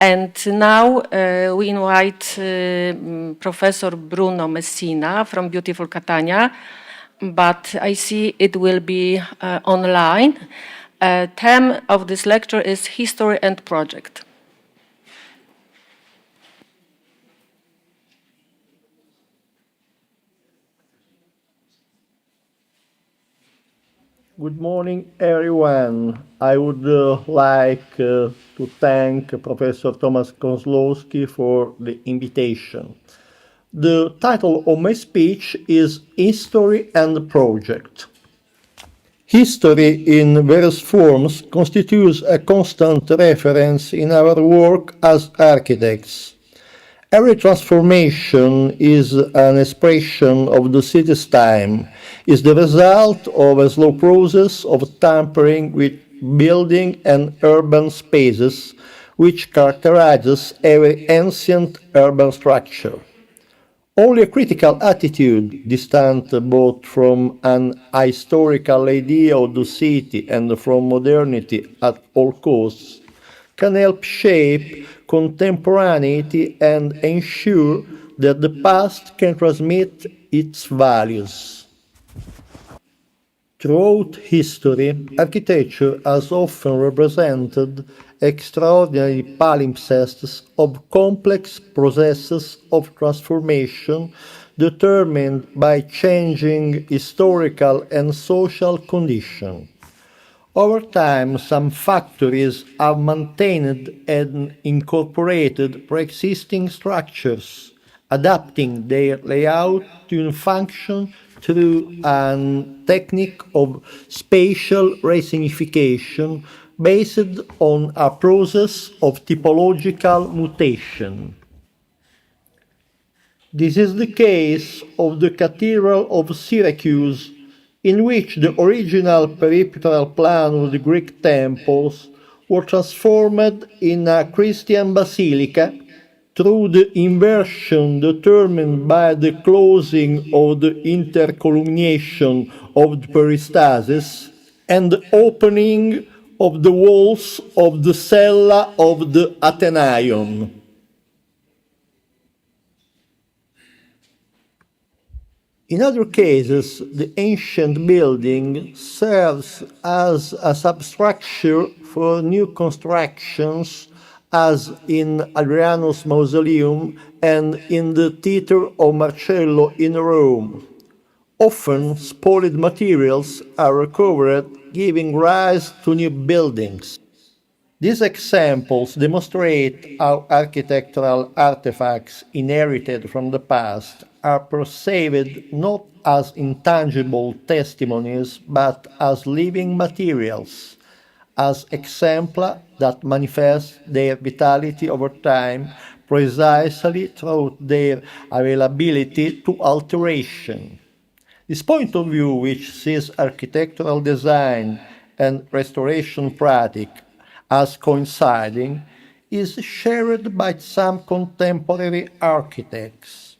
And now we invite Professor Bruno Messina from beautiful Catania, but I see it will be online. Theme of this lecture is History and Project. Good morning, everyone. I would like to thank Professor Tomasz Kozłowski for the invitation. The title of my speech is History and Project. History in various forms constitutes a constant reference in our work as architects. Every transformation is an expression of the city's time, is the result of a slow process of tampering with building and urban spaces which characterizes every ancient urban structure. Only a critical attitude, distant both from an historical idea of the city and from modernity at all costs, can help shape contemporaneity and ensure that the past can transmit its values. Throughout history, architecture has often represented extraordinary palimpsests of complex processes of transformation determined by changing historical and social conditions. Over time, some factories have maintained and incorporated pre-existing structures, adapting their layout to function through a technique of spatial resignification based on a process of typological mutation. This is the case of the Cathedral of Syracuse, in which the original perimetral plan of the Greek temples were transformed in a Christian basilica through the inversion determined by the closing of the intercolumniation of the peristasis and the opening of the walls of the cella of the Athenaeum. In other cases, the ancient building serves as a substructure for new constructions, as in Adriano's mausoleum and in the Theatre of Marcello in Rome. Often, spoiled materials are recovered, giving rise to new buildings. These examples demonstrate how architectural artifacts inherited from the past are perceived not as intangible testimonies but as living materials, as exempla that manifest their vitality over time precisely through their availability to alteration. This point of view, which sees architectural design and restoration practice as coinciding, is shared by some contemporary architects.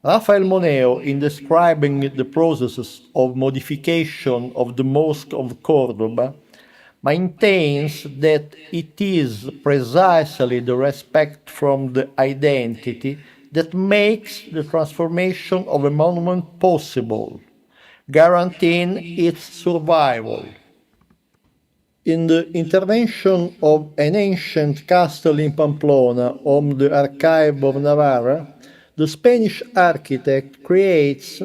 Rafael Moneo, in describing the processes of modification of the Mosque of Cordoba, maintains that it is precisely the respect from the identity that makes the transformation of a monument possible, guaranteeing its survival. In the intervention of an ancient castle in Pamplona on the Archive of Navarra, the Spanish architect creates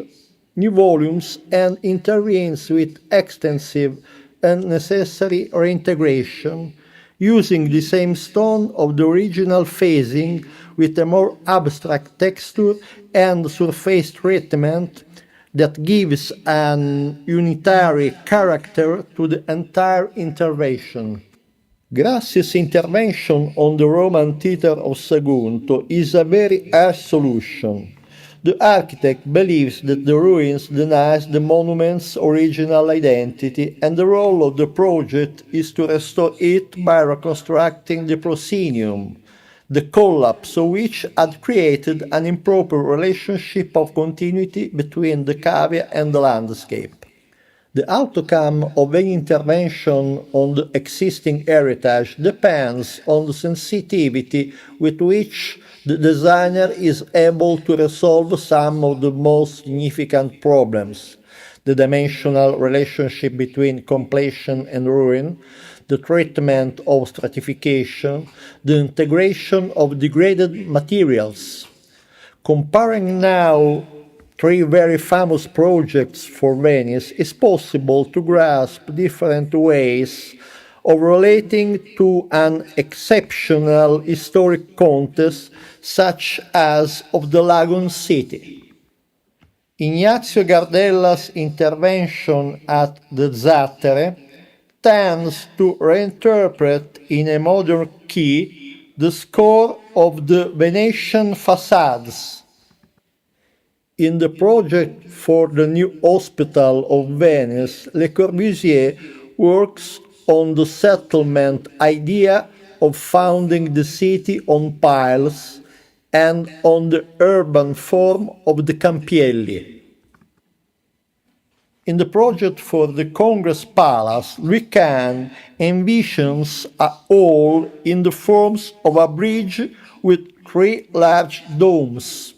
new volumes and intervenes with extensive and necessary reintegration, using the same stone of the original facing with a more abstract texture and surface treatment that gives an unitary character to the entire intervention. Grassi's intervention on the Roman theatre of Sagunto is a very harsh solution. The architect believes that the ruins deny the monument's original identity, and the role of the project is to restore it by reconstructing the proscenium, the collapse of which had created an improper relationship of continuity between the cavea and the landscape. The outcome of any intervention on the existing heritage depends on the sensitivity with which the designer is able to resolve some of the most significant problems: the dimensional relationship between completion and ruin, the treatment of stratification, the integration of degraded materials. Comparing now three very famous projects for Venice, is possible to grasp different ways of relating to an exceptional historic context such as of the Lagoon City. Ignazio Gardella's intervention at the Zattere tends to reinterpret in a modern key the score of the Venetian facades. In the project for the new hospital of Venice, Le Corbusier works on the settlement idea of founding the city on piles and on the urban form of the campielli. In the project for the Congress Palace, Lucan envisions a hall in the forms of a bridge with three large domes.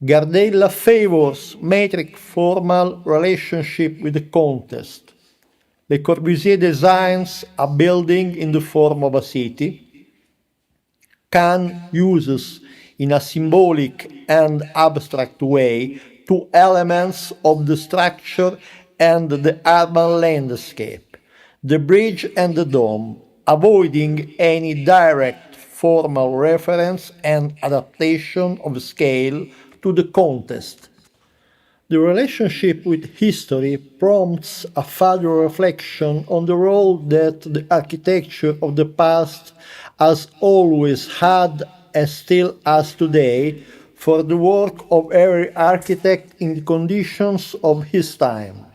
Gardella favors metric formal relationship with the context. Le Corbusier designs a building in the form of a city. Kahn uses, in a symbolic and abstract way, two elements of the structure and the urban landscape, the bridge and the dome, avoiding any direct formal reference and adaptation of scale to the context. The relationship with history prompts a further reflection on the role that the architecture of the past has always had and still has today for the work of every architect in the conditions of his time.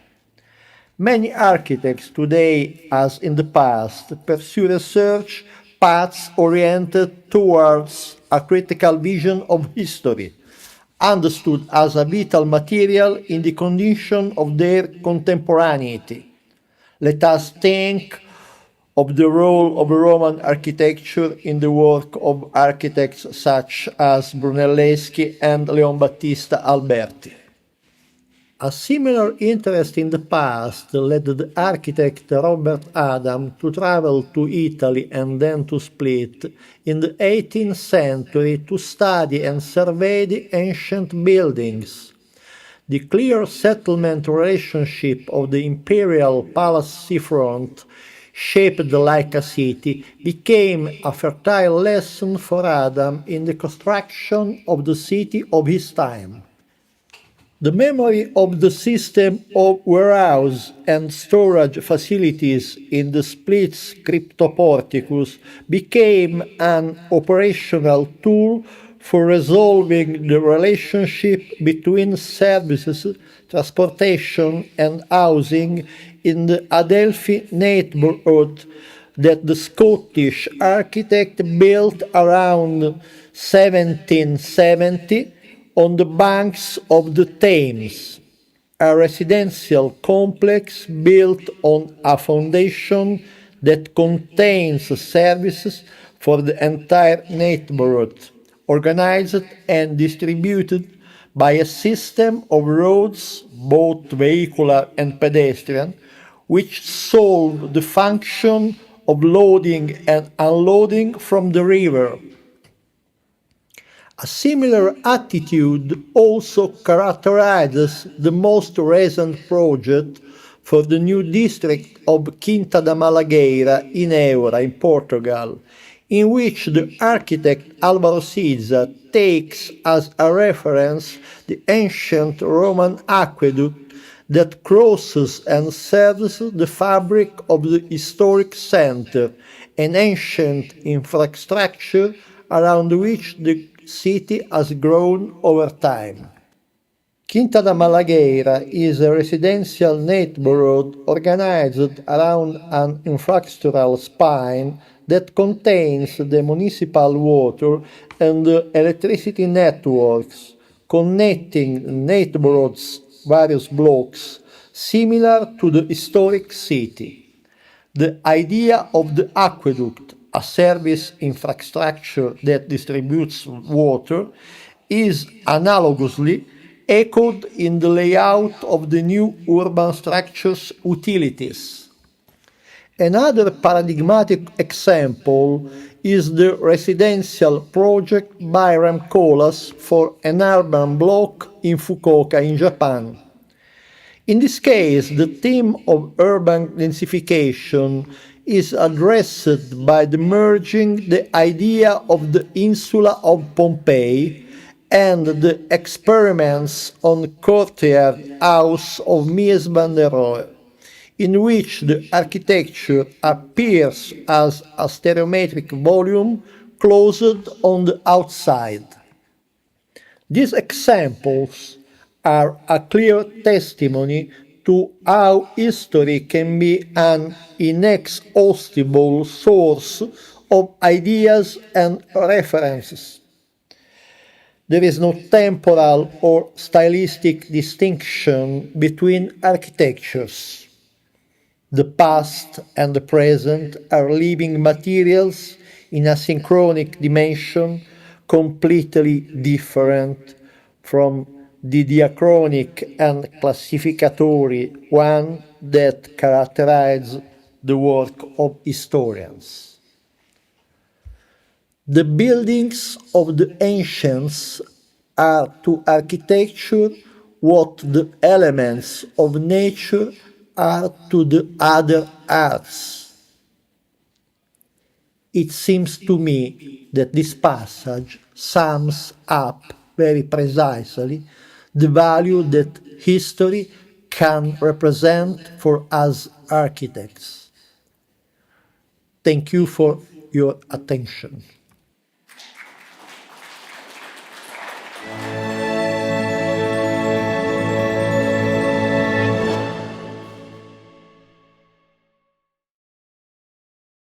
Many architects today, as in the past, pursue research paths oriented towards a critical vision of history, understood as a vital material in the condition of their contemporaneity. Let us think of the role of Roman architecture in the work of architects such as Brunelleschi and Leon Battista Alberti. A similar interest in the past led the architect Robert Adam to travel to Italy and then to Split in the 18th century to study and survey the ancient buildings. The clear settlement relationship of the imperial palace seafront, shaped like a city, became a fertile lesson for Adam in the construction of the city of his time. The memory of the system of warehouse and storage facilities in the Split's cryptoporticus became an operational tool for resolving the relationship between services, transportation, and housing in the Adelphi neighborhood that the Scottish architect built around 1770 on the banks of the Thames, a residential complex built on a foundation that contains services for the entire neighborhood, organized and distributed by a system of roads, both vehicular and pedestrian, which solved the function of loading and unloading from the river. A similar attitude also characterizes the most recent project for the new district of Quinta da Malagueira in Évora, in Portugal, in which the architect Álvaro Siza takes as a reference the ancient Roman aqueduct that crosses and serves the fabric of the historic center, an ancient infrastructure around which the city has grown over time. Quinta da Malagueira is a residential neighborhood organized around an infrastructural spine that contains the municipal water and the electricity networks connecting neighborhood's various blocks, similar to the historic city. The idea of the aqueduct, a service infrastructure that distributes water, is analogously echoed in the layout of the new urban structures utilities. Another paradigmatic example is the residential project by Ramcolas for an urban block in Fukuoka in Japan. In this case, the theme of urban densification is addressed by the merging the idea of the insula of Pompeii and the experiments on courtyard house of Mies van der Rohe, in which the architecture appears as a stereometric volume closed on the outside. These examples are a clear testimony to how history can be an inexhaustible source of ideas and references. There is no temporal or stylistic distinction between architectures. The past and the present are living materials in a synchronic dimension completely different from the diachronic and classificatory one that characterize the work of historians. The buildings of the ancients are to architecture what the elements of nature are to the other arts. It seems to me that this passage sums up very precisely the value that history can represent for us architects. Thank you for your attention.